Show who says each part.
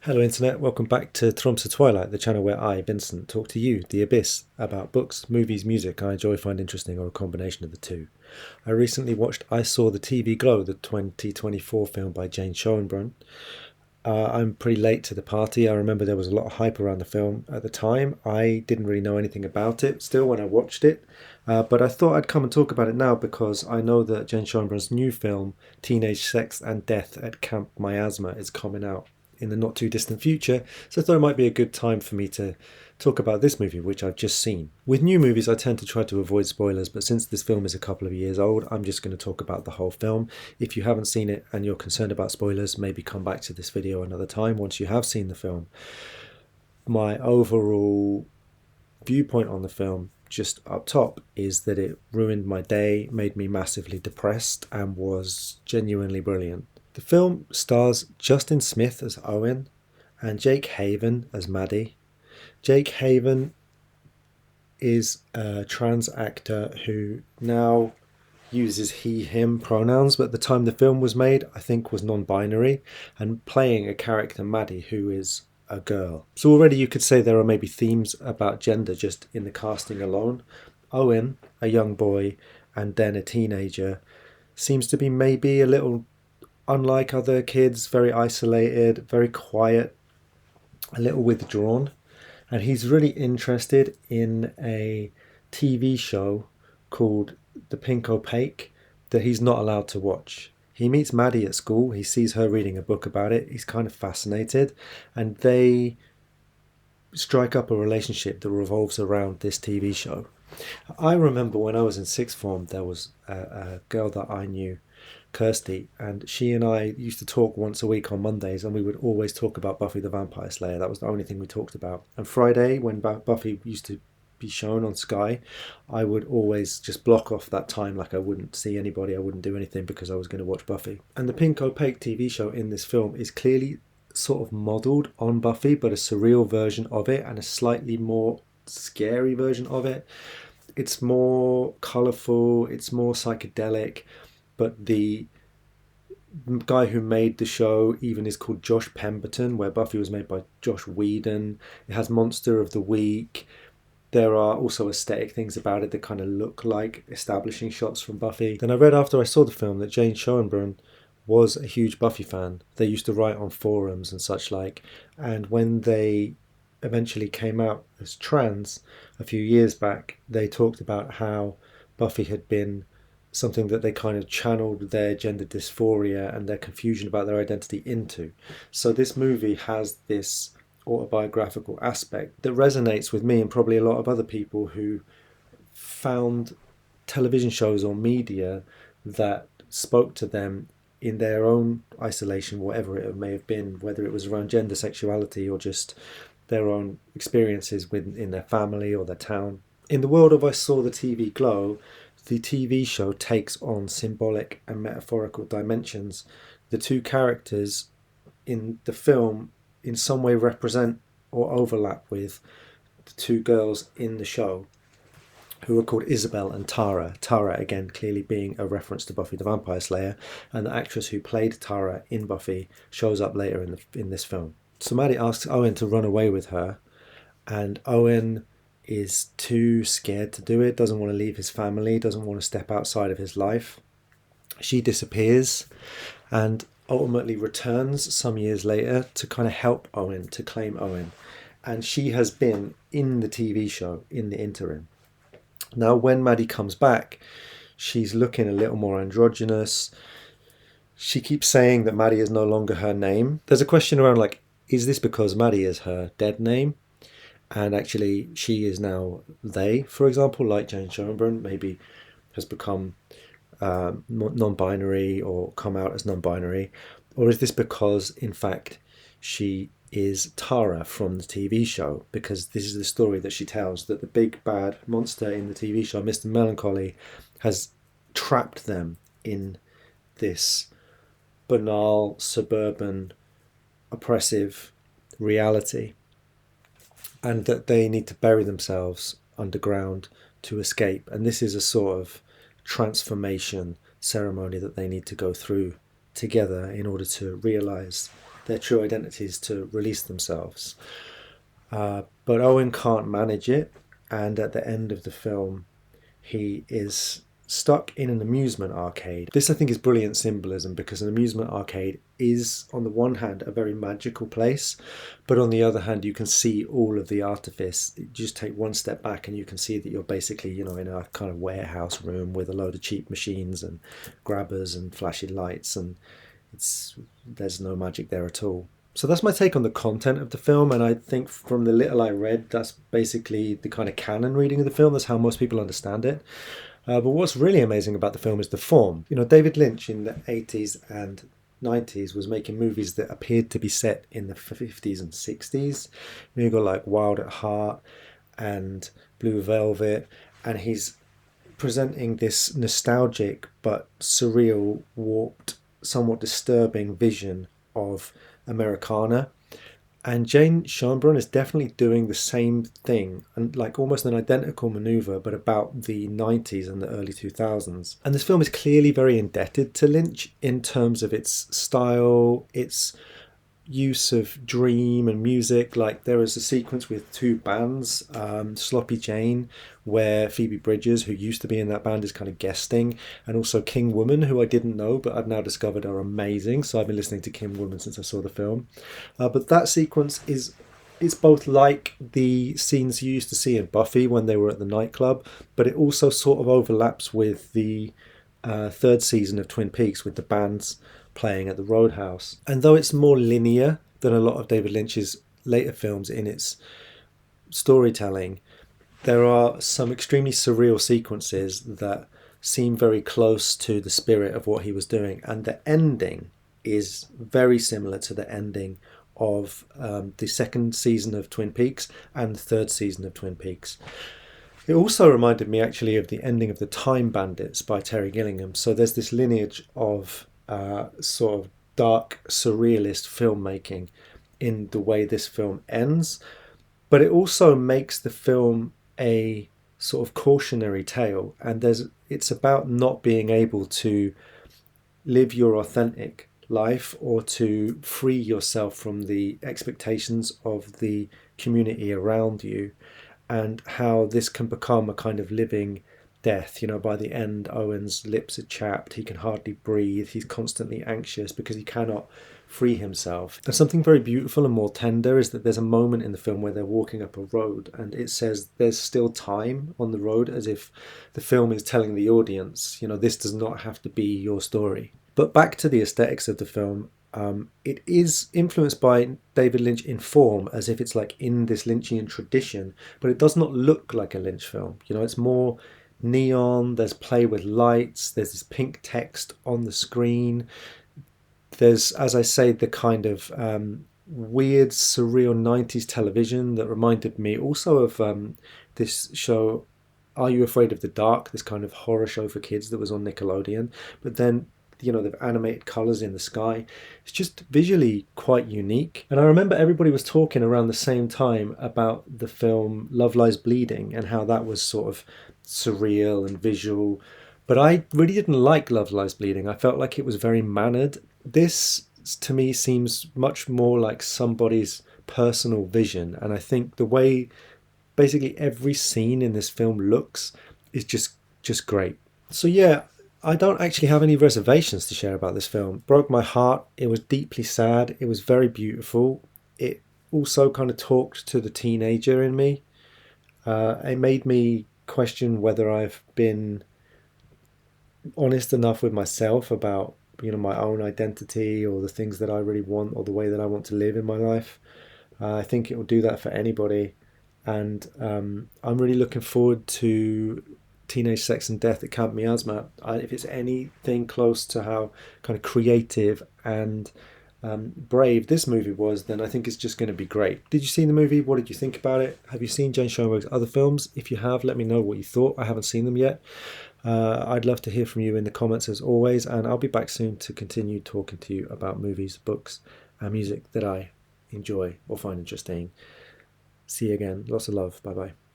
Speaker 1: Hello Internet, welcome back to Tromsø Twilight, the channel where I, Vincent, talk to you, the Abyss, about books, movies, music I enjoy, find interesting, or a combination of the two. I recently watched I Saw the TV Glow, the 2024 film by Jane Schoenbrun. I'm pretty late to the party. I remember there was a lot of hype around the film at the time. I didn't really know anything about it still when I watched it, but I thought I'd come and talk about it now because I know that Jane Schoenbrun's new film, Teenage Sex and Death at Camp Miasma, is coming out in the not too distant future, so I thought it might be a good time for me to talk about this movie, which I've just seen. With new movies, I tend to try to avoid spoilers, but since this film is a couple of years old, I'm just going to talk about the whole film. If you haven't seen it and you're concerned about spoilers, maybe come back to this video another time once you have seen the film. My overall viewpoint on the film, just up top, is that it ruined my day, made me massively depressed, and was genuinely brilliant. The film stars Justin Smith as Owen and Jake Haven as Maddie. Jake Haven is a trans actor who now uses he/him pronouns, but at the time the film was made, I think was non-binary, and playing a character, Maddie, who is a girl. So already you could say there are maybe themes about gender just in the casting alone. Owen, a young boy and then a teenager, seems to be maybe a little unlike other kids, very isolated, very quiet, a little withdrawn. And he's really interested in a TV show called The Pink Opaque that he's not allowed to watch. He meets Maddie at school, he sees her reading a book about it, he's kind of fascinated, and they strike up a relationship that revolves around this TV show. I remember when I was in sixth form, there was a girl that I knew, Kirsty, and she and I used to talk once a week on Mondays, and we would always talk about Buffy the Vampire Slayer. That was the only thing we talked about. And Friday, when Buffy used to be shown on Sky, I would always just block off that time, like I wouldn't see anybody, I wouldn't do anything because I was going to watch Buffy. And the Pink Opaque TV show in this film is clearly sort of modelled on Buffy, but a surreal version of it and a slightly more scary version of it. It's more colourful, it's more psychedelic, but the guy who made the show even is called Josh Pemberton, where Buffy was made by Josh Whedon. It has Monster of the Week. There are also aesthetic things about it that kind of look like establishing shots from Buffy. Then I read after I saw the film that Jane Schoenbrun was a huge Buffy fan. They used to write on forums and such like, and when they eventually came out as trans a few years back, they talked about how Buffy had been something that they kind of channeled their gender dysphoria and their confusion about their identity into. So this movie has this autobiographical aspect that resonates with me and probably a lot of other people who found television shows or media that spoke to them in their own isolation, whatever it may have been, whether it was around gender, sexuality, or just their own experiences in their family or their town. In the world of I Saw the TV Glow, the TV show takes on symbolic and metaphorical dimensions. The two characters in the film in some way represent or overlap with the two girls in the show who are called Isabel and Tara. Tara, again, clearly being a reference to Buffy the Vampire Slayer, and the actress who played Tara in Buffy shows up later in this film. So Maddie asks Owen to run away with her, and Owen is too scared to do it, doesn't want to leave his family, doesn't want to step outside of his life. She disappears and ultimately returns some years later to kind of help Owen, to claim Owen. And she has been in the TV show in the interim. Now, when Maddie comes back, she's looking a little more androgynous. She keeps saying that Maddie is no longer her name. There's a question around, like, is this because Maddie is her dead name? And actually she is now they, for example, like Jane Schoenbrun maybe has become non-binary or come out as non-binary, or is this because in fact she is Tara from the TV show, because this is the story that she tells, that the big bad monster in the TV show, Mr. Melancholy, has trapped them in this banal, suburban, oppressive reality, and that they need to bury themselves underground to escape. And this is a sort of transformation ceremony that they need to go through together in order to realize their true identities to release themselves. But Owen can't manage it, and at the end of the film, he is stuck in an amusement arcade. This, I think, is brilliant symbolism, because an amusement arcade is, on the one hand, a very magical place, but on the other hand, you can see all of the artifice. You just take one step back and you can see that you're basically, you know, in a kind of warehouse room with a load of cheap machines and grabbers and flashing lights, and there's no magic there at all. So that's my take on the content of the film, and I think from the little I read, that's basically the kind of canon reading of the film. That's how most people understand it. But what's really amazing about the film is the form. You know, David Lynch in the 80s and 90s was making movies that appeared to be set in the 50s and 60s. You know, you got like Wild at Heart and Blue Velvet, and he's presenting this nostalgic but surreal, warped, somewhat disturbing vision of Americana. And Jane Schoenbrun is definitely doing the same thing, and like almost an identical maneuver, but about the 90s and the early 2000s. And this film is clearly very indebted to Lynch in terms of its style, its use of dream and music. Like there is a sequence with two bands, Sloppy Jane, where Phoebe Bridgers, who used to be in that band, is kind of guesting, and also King Woman, who I didn't know but I've now discovered are amazing. So I've been listening to King Woman since I saw the film. But that sequence is, it's both like the scenes you used to see in Buffy when they were at the nightclub, but it also sort of overlaps with the third season of Twin Peaks with the bands playing at the Roadhouse. And though it's more linear than a lot of David Lynch's later films in its storytelling, there are some extremely surreal sequences that seem very close to the spirit of what he was doing. And the ending is very similar to the ending of the second season of Twin Peaks and the third season of Twin Peaks. It also reminded me actually of the ending of The Time Bandits by Terry Gilliam. So there's this lineage of sort of dark surrealist filmmaking in the way this film ends, but it also makes the film a sort of cautionary tale, and it's about not being able to live your authentic life or to free yourself from the expectations of the community around you, and how this can become a kind of living death. You know, by the end, Owen's lips are chapped, he can hardly breathe, he's constantly anxious because he cannot free himself. And something very beautiful and more tender is that there's a moment in the film where they're walking up a road and it says there's still time on the road, as if the film is telling the audience, you know, this does not have to be your story. But back to the aesthetics of the film, it is influenced by David Lynch in form, as if it's like in this Lynchian tradition, but it does not look like a Lynch film. You know, it's more neon, there's play with lights, there's this pink text on the screen. There's, as I say, the kind of weird, surreal 90s television that reminded me also of this show, Are You Afraid of the Dark? This kind of horror show for kids that was on Nickelodeon. But then, you know, the animated colours in the sky. It's just visually quite unique. And I remember everybody was talking around the same time about the film Love Lies Bleeding and how that was sort of surreal and visual. But I really didn't like Love Lies Bleeding. I felt like it was very mannered. This, to me, seems much more like somebody's personal vision. And I think the way basically every scene in this film looks is just great. So yeah, I don't actually have any reservations to share about this film. It broke my heart. It was deeply sad. It was very beautiful. It also kind of talked to the teenager in me. It made me question whether I've been honest enough with myself about, you know, my own identity or the things that I really want or the way that I want to live in my life. I think it will do that for anybody. And I'm really looking forward to Teenage Sex and Death at Camp Miasma. If it's anything close to how kind of creative and brave this movie was, then I think it's just going to be great. Did you see the movie? What did you think about it? Have you seen Jane Schoenbrun's other films? If you have, let me know what you thought. I haven't seen them yet. I'd love to hear from you in the comments as always, and I'll be back soon to continue talking to you about movies, books, and music that I enjoy or find interesting. See you again. Lots of love. Bye bye.